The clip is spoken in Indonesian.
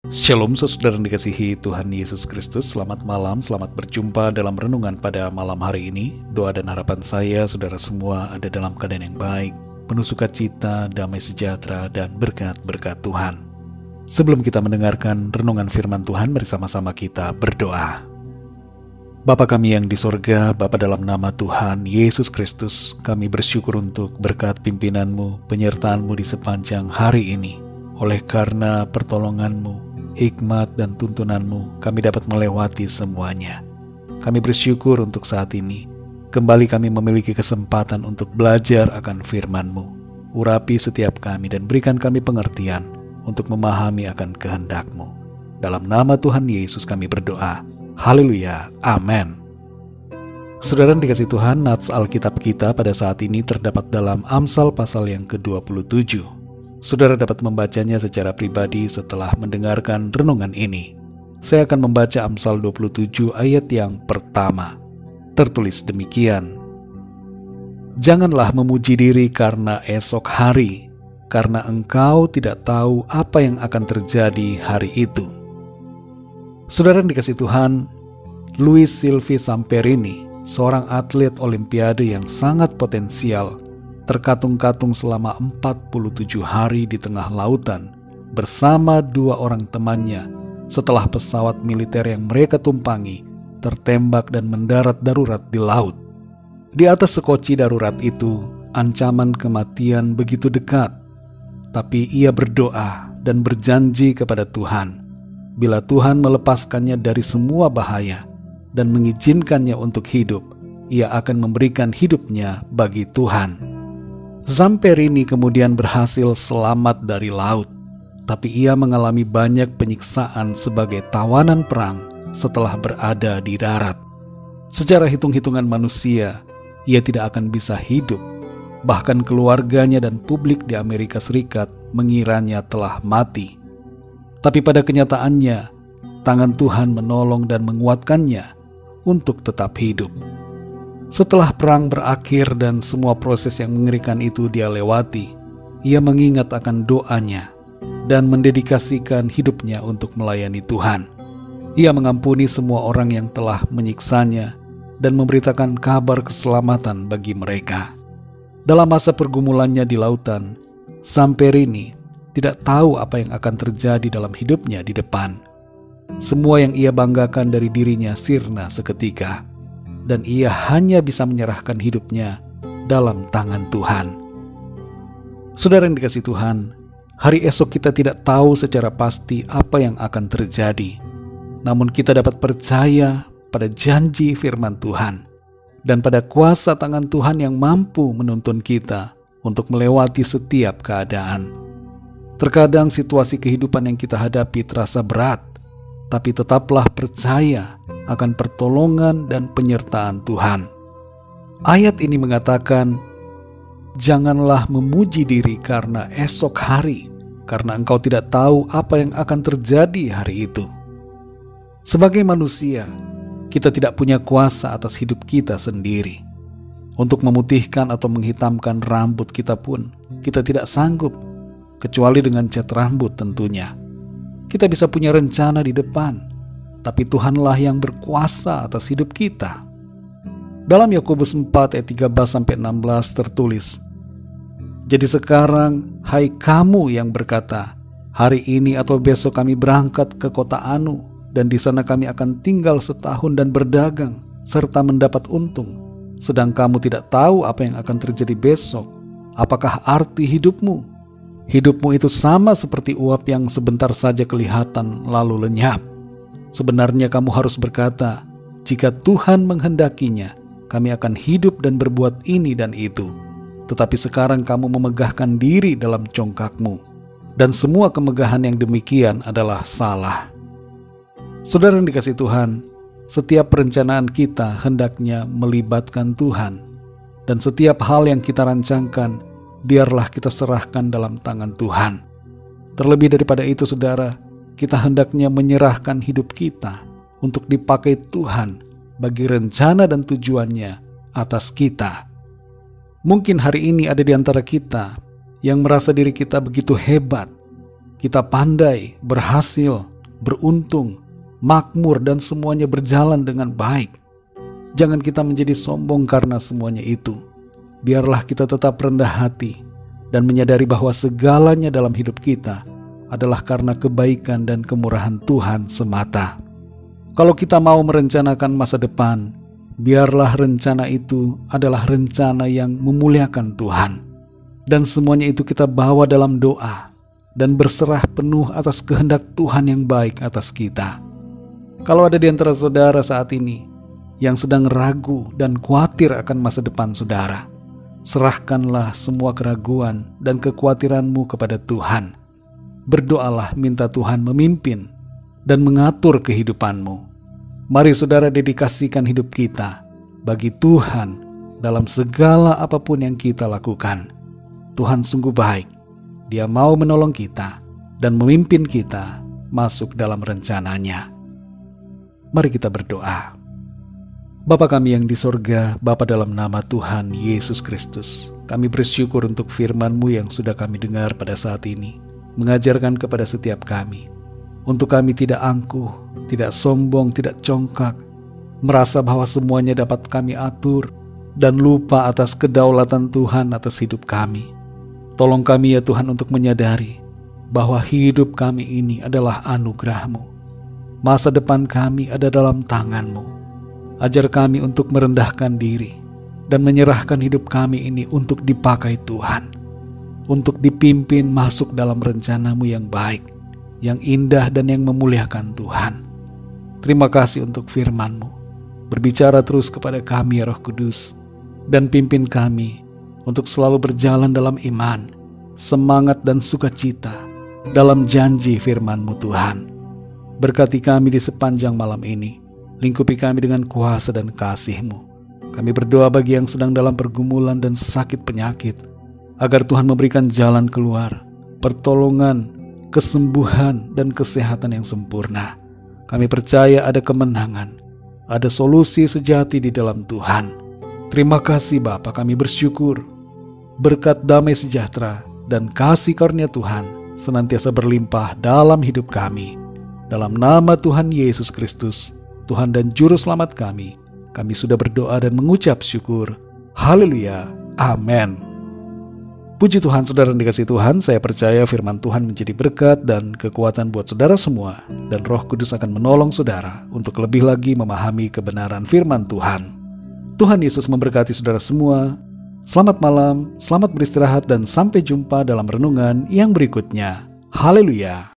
Shalom saudara yang dikasihi Tuhan Yesus Kristus. Selamat malam, selamat berjumpa dalam renungan pada malam hari ini. Doa dan harapan saya saudara semua ada dalam keadaan yang baik, penuh sukacita, damai sejahtera, dan berkat-berkat Tuhan. Sebelum kita mendengarkan renungan firman Tuhan, mari sama-sama kita berdoa. Bapa kami yang di sorga, Bapa dalam nama Tuhan Yesus Kristus, kami bersyukur untuk berkat pimpinan-Mu, penyertaan-Mu di sepanjang hari ini. Oleh karena pertolongan-Mu, hikmat dan tuntunan-Mu, kami dapat melewati semuanya. Kami bersyukur untuk saat ini. Kembali kami memiliki kesempatan untuk belajar akan firman-Mu. Urapi setiap kami dan berikan kami pengertian untuk memahami akan kehendak-Mu. Dalam nama Tuhan Yesus kami berdoa. Haleluya. Amin. Saudara yang dikasihi Tuhan, nats Alkitab kita pada saat ini terdapat dalam Amsal pasal yang ke-27. Saudara dapat membacanya secara pribadi setelah mendengarkan renungan ini. Saya akan membaca Amsal 27 ayat yang pertama. Tertulis demikian. Janganlah memuji diri karena esok hari, karena engkau tidak tahu apa yang akan terjadi hari itu. Saudara yang dikasihi Tuhan, Luis Silvi Samperini, seorang atlet olimpiade yang sangat potensial, terkatung-katung selama 47 hari di tengah lautan bersama dua orang temannya setelah pesawat militer yang mereka tumpangi tertembak dan mendarat darurat di laut. Di atas sekoci darurat itu, ancaman kematian begitu dekat, tapi ia berdoa dan berjanji kepada Tuhan. Bila Tuhan melepaskannya dari semua bahaya dan mengizinkannya untuk hidup, ia akan memberikan hidupnya bagi Tuhan. Zamperini kemudian berhasil selamat dari laut, tapi ia mengalami banyak penyiksaan sebagai tawanan perang setelah berada di darat. Secara hitung-hitungan manusia, ia tidak akan bisa hidup. Bahkan keluarganya dan publik di Amerika Serikat mengiranya telah mati. Tapi pada kenyataannya, tangan Tuhan menolong dan menguatkannya untuk tetap hidup. Setelah perang berakhir dan semua proses yang mengerikan itu dia lewati, ia mengingat akan doanya dan mendedikasikan hidupnya untuk melayani Tuhan. Ia mengampuni semua orang yang telah menyiksanya dan memberitakan kabar keselamatan bagi mereka. Dalam masa pergumulannya di lautan, Zamperini tidak tahu apa yang akan terjadi dalam hidupnya di depan. Semua yang ia banggakan dari dirinya sirna seketika, dan ia hanya bisa menyerahkan hidupnya dalam tangan Tuhan. Saudara yang dikasihi Tuhan, hari esok kita tidak tahu secara pasti apa yang akan terjadi. Namun kita dapat percaya pada janji firman Tuhan dan pada kuasa tangan Tuhan yang mampu menuntun kita untuk melewati setiap keadaan. Terkadang situasi kehidupan yang kita hadapi terasa berat, tapi tetaplah percaya akan pertolongan dan penyertaan Tuhan. Ayat ini mengatakan, janganlah memuji diri karena esok hari, karena engkau tidak tahu apa yang akan terjadi hari itu. Sebagai manusia, kita tidak punya kuasa atas hidup kita sendiri. Untuk memutihkan atau menghitamkan rambut kita pun, kita tidak sanggup, kecuali dengan cat rambut tentunya. Kita bisa punya rencana di depan, tapi Tuhanlah yang berkuasa atas hidup kita. Dalam Yakobus 4 ayat 13-16 tertulis, jadi sekarang, hai kamu yang berkata, hari ini atau besok kami berangkat ke kota Anu, dan di sana kami akan tinggal setahun dan berdagang, serta mendapat untung. Sedang kamu tidak tahu apa yang akan terjadi besok. Apakah arti hidupmu? Hidupmu itu sama seperti uap yang sebentar saja kelihatan lalu lenyap. Sebenarnya kamu harus berkata, jika Tuhan menghendakinya, kami akan hidup dan berbuat ini dan itu. Tetapi sekarang kamu memegahkan diri dalam congkakmu, dan semua kemegahan yang demikian adalah salah. Saudara yang dikasihi Tuhan, setiap perencanaan kita hendaknya melibatkan Tuhan, dan setiap hal yang kita rancangkan, biarlah kita serahkan dalam tangan Tuhan. Terlebih daripada itu, saudara, kita hendaknya menyerahkan hidup kita untuk dipakai Tuhan bagi rencana dan tujuannya atas kita. Mungkin hari ini ada di antara kita yang merasa diri kita begitu hebat, kita pandai, berhasil, beruntung, makmur, dan semuanya berjalan dengan baik. Jangan kita menjadi sombong karena semuanya itu. Biarlah kita tetap rendah hati dan menyadari bahwa segalanya dalam hidup kita adalah karena kebaikan dan kemurahan Tuhan semata. Kalau kita mau merencanakan masa depan, biarlah rencana itu adalah rencana yang memuliakan Tuhan. Dan semuanya itu kita bawa dalam doa dan berserah penuh atas kehendak Tuhan yang baik atas kita. Kalau ada di antara saudara saat ini yang sedang ragu dan khawatir akan masa depan saudara, serahkanlah semua keraguan dan kekhawatiranmu kepada Tuhan. Berdoalah minta Tuhan memimpin dan mengatur kehidupanmu. Mari saudara dedikasikan hidup kita bagi Tuhan dalam segala apapun yang kita lakukan. Tuhan sungguh baik. Dia mau menolong kita dan memimpin kita masuk dalam rencananya. Mari kita berdoa. Bapa kami yang di sorga, Bapa dalam nama Tuhan Yesus Kristus, kami bersyukur untuk firman-Mu yang sudah kami dengar pada saat ini, mengajarkan kepada setiap kami, untuk kami tidak angkuh, tidak sombong, tidak congkak, merasa bahwa semuanya dapat kami atur, dan lupa atas kedaulatan Tuhan atas hidup kami. Tolong kami ya Tuhan untuk menyadari bahwa hidup kami ini adalah anugerah-Mu. Masa depan kami ada dalam tangan-Mu. Ajar kami untuk merendahkan diri dan menyerahkan hidup kami ini untuk dipakai Tuhan, untuk dipimpin masuk dalam rencana-Mu yang baik, yang indah dan yang memuliakan Tuhan. Terima kasih untuk firman-Mu. Berbicara terus kepada kami ya Roh Kudus, dan pimpin kami untuk selalu berjalan dalam iman, semangat dan sukacita dalam janji firman-Mu Tuhan. Berkati kami di sepanjang malam ini, lingkupi kami dengan kuasa dan kasih-Mu. Kami berdoa bagi yang sedang dalam pergumulan dan sakit penyakit, agar Tuhan memberikan jalan keluar, pertolongan, kesembuhan, dan kesehatan yang sempurna. Kami percaya ada kemenangan, ada solusi sejati di dalam Tuhan. Terima kasih Bapa, kami bersyukur. Berkat damai sejahtera dan kasih karunia Tuhan senantiasa berlimpah dalam hidup kami. Dalam nama Tuhan Yesus Kristus, Tuhan dan Juru Selamat kami sudah berdoa dan mengucap syukur. Haleluya. Amin. Puji Tuhan, saudara yang dikasihi Tuhan, saya percaya firman Tuhan menjadi berkat dan kekuatan buat saudara semua, dan Roh Kudus akan menolong saudara untuk lebih lagi memahami kebenaran firman Tuhan. Tuhan Yesus memberkati saudara semua. Selamat malam, selamat beristirahat, dan sampai jumpa dalam renungan yang berikutnya. Haleluya.